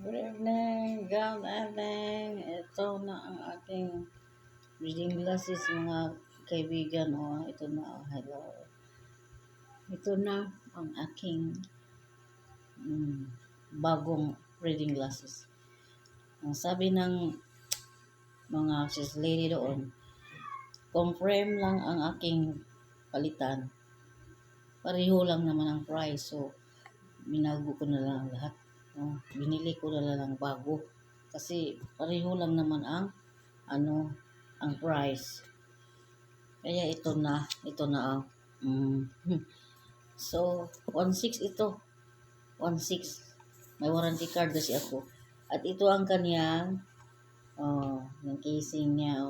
Good evening, good evening. Ito na ang aking reading glasses, mga kaibigan. Ito na. Hello. Ito na ang aking bagong reading glasses. Ang sabi ng mga sis lady doon, confirm lang ang aking palitan. Pareho lang naman ang price. So, binago ko na lang lahat. Binili ko na lang bago. Kasi pareho lang naman ang ang price. Kaya ito na ang so 1.6 ito. 1.6. May warranty card kasi ako. At ito ang kaniyang yung casing niya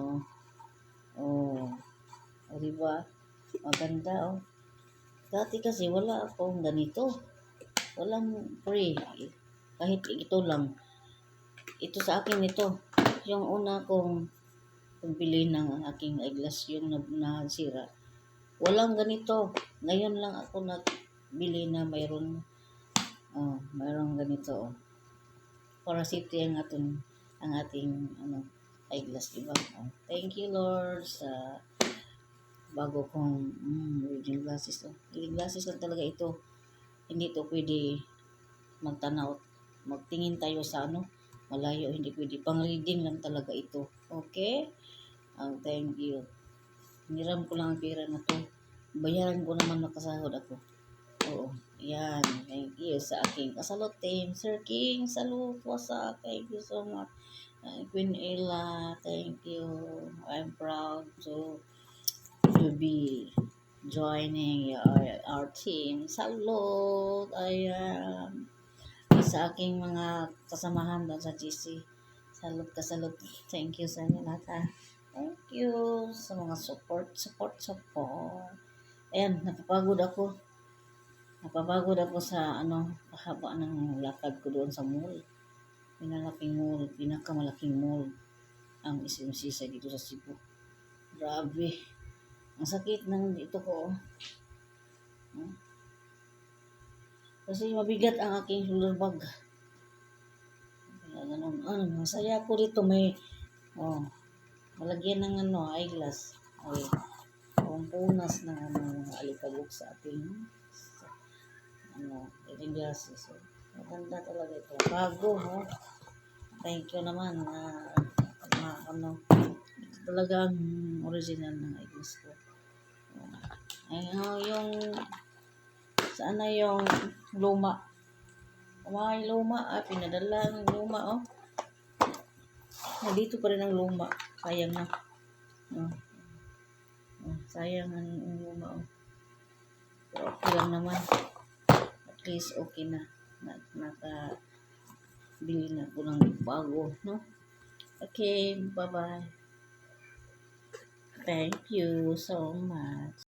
diba? Maganda Dati kasi wala akong ganito. Walang free. Kahit ito lang. Ito sa akin ito. Yung una kong pagbili ng aking eyeglass yung nasira. Walang ganito. Ngayon lang ako nagbili na mayroon ganito. Para safety ang ating eyeglass, diba? Thank you Lord sa bago kong reading glasses. Reading glasses lang talaga ito. Hindi to pwede magtanaw. Magtingin tayo sa malayo. Hindi pwede. Pang-reading lang talaga ito. Okay? Thank you. Hiniram ko lang ang pera na to. Bayaran ko naman makasahod ako. Oo. Yan. Thank you sa aking kasalot team. Sir King, salute. Wasa. Thank you so much. Queen Ella, thank you. I'm proud to be joining our team. Salute. Ayan. Sa aking mga kasamahan doon sa GC. Salute. Thank you sa inyo lahat. Thank you sa mga support. Ayan, napapagod ako sa pahaba ng lakad ko doon sa mall. Pinakamalaking mall ang SMC dito sa Cebu. Grabe. Ang sakit ng dito ko. Kasi mabigat ang aking shoulder bag. Kaya ganun. Masaya ko dito may malagyan ng eyeglass. Ay, punas ng mga alikabok sa ating reading glasses. Maganda talaga ito. Bago, Thank you naman talagang original ng eyeglass ko. Yung sana yung luma. May luma pinadala ng luma Nandito pa rin ang luma. Sayang na. Sayang ang luma Pero okay lang naman. At least okay na. Nakabili na ko ng bago, no? Okay, bye-bye. Thank you so much.